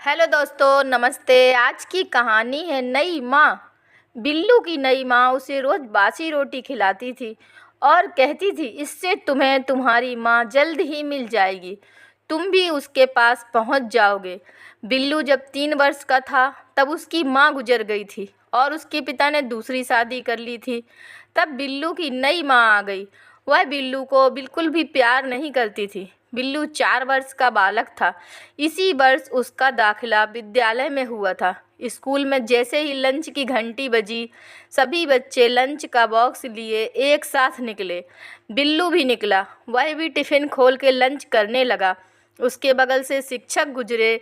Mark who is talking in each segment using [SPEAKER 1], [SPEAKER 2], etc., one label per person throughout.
[SPEAKER 1] Hello दोस्तों, नमस्ते। आज की कहानी है नई माँ। बिल्लू की नई माँ उसे रोज़ बासी रोटी खिलाती थी और कहती थी, इससे तुम्हें तुम्हारी माँ जल्द ही मिल जाएगी, तुम भी उसके पास पहुँच जाओगे। बिल्लू जब 3 वर्ष का था तब उसकी माँ गुजर गई थी और उसके पिता ने दूसरी शादी कर ली थी। तब बिल्लू की नई माँ आ गई। वह बिल्लू को बिल्कुल भी प्यार नहीं करती थी। बिल्लू 4 वर्ष का बालक था। इसी वर्ष उसका दाखिला विद्यालय में हुआ था। स्कूल में जैसे ही लंच की घंटी बजी, सभी बच्चे लंच का बॉक्स लिए एक साथ निकले। बिल्लू भी निकला। वह भी टिफ़िन खोल के लंच करने लगा। उसके बगल से शिक्षक गुजरे।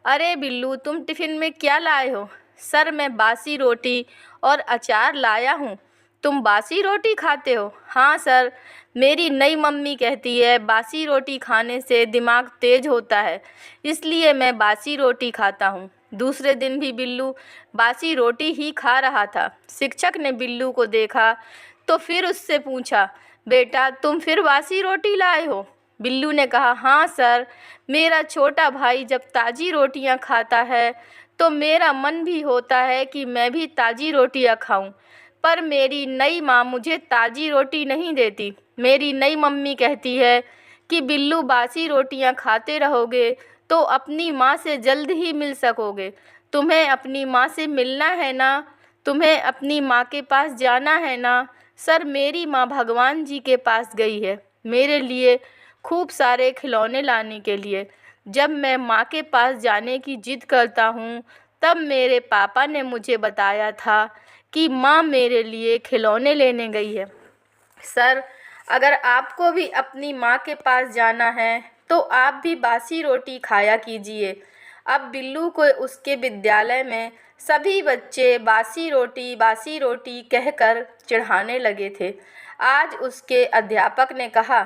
[SPEAKER 1] अरे बिल्लू, तुम टिफ़िन में क्या लाए हो? सर, मैं बासी रोटी और अचार लाया हूँ। तुम बासी रोटी खाते हो? हाँ सर, मेरी नई मम्मी कहती है बासी रोटी खाने से दिमाग तेज होता है, इसलिए मैं बासी रोटी खाता हूँ। दूसरे दिन भी बिल्लू बासी रोटी ही खा रहा था। शिक्षक ने बिल्लू को देखा तो फिर उससे पूछा, बेटा तुम फिर बासी रोटी लाए हो? बिल्लू ने कहा, हाँ सर, मेरा छोटा भाई जब ताज़ी रोटियां खाता है तो मेरा मन भी होता है कि मैं भी ताज़ी रोटियां खाऊं। पर मेरी नई माँ मुझे ताज़ी रोटी नहीं देती। मेरी नई मम्मी कहती है कि बिल्लू, बासी रोटियां खाते रहोगे तो अपनी माँ से जल्द ही मिल सकोगे। तुम्हें अपनी माँ से मिलना है ना? तुम्हें अपनी माँ के पास जाना है ना? सर, मेरी माँ भगवान जी के पास गई है मेरे लिए खूब सारे खिलौने लाने के लिए। जब मैं माँ के पास जाने की जिद करता हूँ तब मेरे पापा ने मुझे बताया था कि माँ मेरे लिए खिलौने लेने गई है। सर, अगर आपको भी अपनी माँ के पास जाना है तो आप भी बासी रोटी खाया कीजिए। अब बिल्लू को उसके विद्यालय में सभी बच्चे बासी रोटी कहकर चिढ़ाने लगे थे। आज उसके अध्यापक ने कहा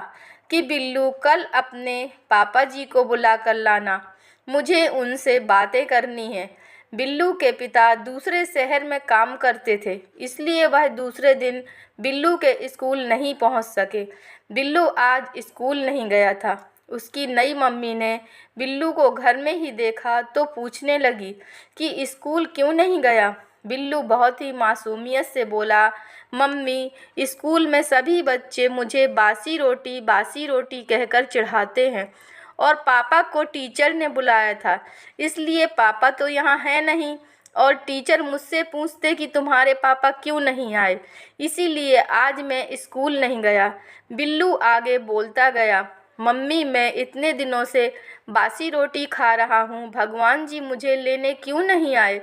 [SPEAKER 1] कि बिल्लू, कल अपने पापा जी को बुला कर लाना, मुझे उनसे बातें करनी है। बिल्लू के पिता दूसरे शहर में काम करते थे, इसलिए वह दूसरे दिन बिल्लू के स्कूल नहीं पहुंच सके। बिल्लू आज स्कूल नहीं गया था। उसकी नई मम्मी ने बिल्लू को घर में ही देखा तो पूछने लगी कि स्कूल क्यों नहीं गया। बिल्लू बहुत ही मासूमियत से बोला, मम्मी, स्कूल में सभी बच्चे मुझे बासी रोटी कहकर चिढ़ाते हैं और पापा को टीचर ने बुलाया था, इसलिए पापा तो यहाँ है नहीं और टीचर मुझसे पूछते कि तुम्हारे पापा क्यों नहीं आए, इसीलिए आज मैं स्कूल नहीं गया। बिल्लू आगे बोलता गया, मम्मी, मैं इतने दिनों से बासी रोटी खा रहा हूँ, भगवान जी मुझे लेने क्यों नहीं आए?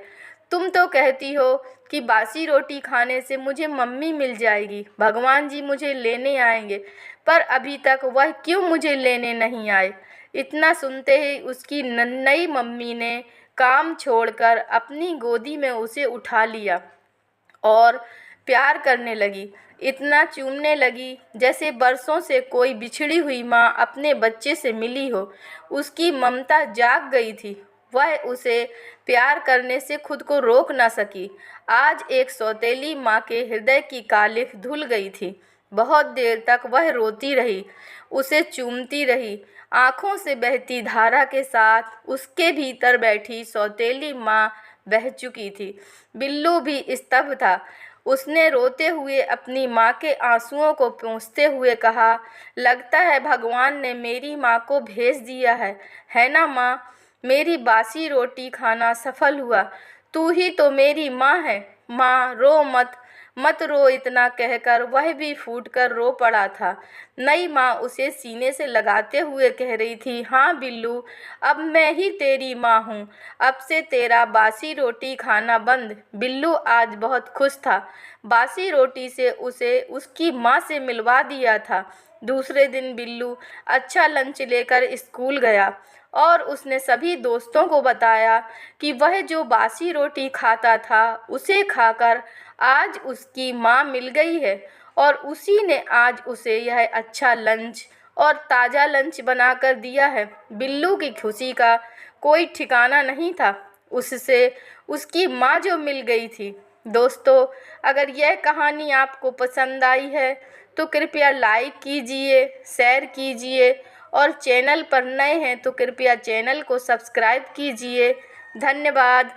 [SPEAKER 1] तुम तो कहती हो कि बासी रोटी खाने से मुझे मम्मी मिल जाएगी, भगवान जी मुझे लेने आएंगे, पर अभी तक वह क्यों मुझे लेने नहीं आए? इतना सुनते ही उसकी नई मम्मी ने काम छोड़कर अपनी गोदी में उसे उठा लिया और प्यार करने लगी। इतना चूमने लगी जैसे बरसों से कोई बिछड़ी हुई माँ अपने बच्चे से मिली हो। उसकी ममता जाग गई थी। वह उसे प्यार करने से खुद को रोक न सकी। आज एक सौतेली माँ के हृदय की कालिख धुल गई थी। बहुत देर तक वह रोती रही, उसे चूमती रही। आँखों से बहती धारा के साथ उसके भीतर बैठी सौतेली माँ बह चुकी थी। बिल्लू भी स्तब्ध था। उसने रोते हुए अपनी माँ के आंसुओं को पोंछते हुए कहा, लगता है भगवान ने मेरी माँ को भेज दिया है ना माँ? मेरी बासी रोटी खाना सफल हुआ। तू ही तो मेरी माँ है। माँ, रो मत, मत रो, इतना कहकर वह भी फूटकर रो पड़ा था। नई माँ उसे सीने से लगाते हुए कह रही थी, हाँ बिल्लू, अब मैं ही तेरी माँ हूँ। अब से तेरा बासी रोटी खाना बंद। बिल्लू आज बहुत खुश था। बासी रोटी से उसे उसकी माँ से मिलवा दिया था। दूसरे दिन बिल्लू अच्छा लंच लेकर स्कूल गया और उसने सभी दोस्तों को बताया कि वह जो बासी रोटी खाता था उसे खाकर आज उसकी माँ मिल गई है और उसी ने आज उसे यह अच्छा लंच और ताज़ा लंच बनाकर दिया है। बिल्लू की खुशी का कोई ठिकाना नहीं था। उससे उसकी माँ जो मिल गई थी। दोस्तों, अगर यह कहानी आपको पसंद आई है तो कृपया लाइक कीजिए, शेयर कीजिए और चैनल पर नए हैं तो कृपया चैनल को सब्सक्राइब कीजिए। धन्यवाद।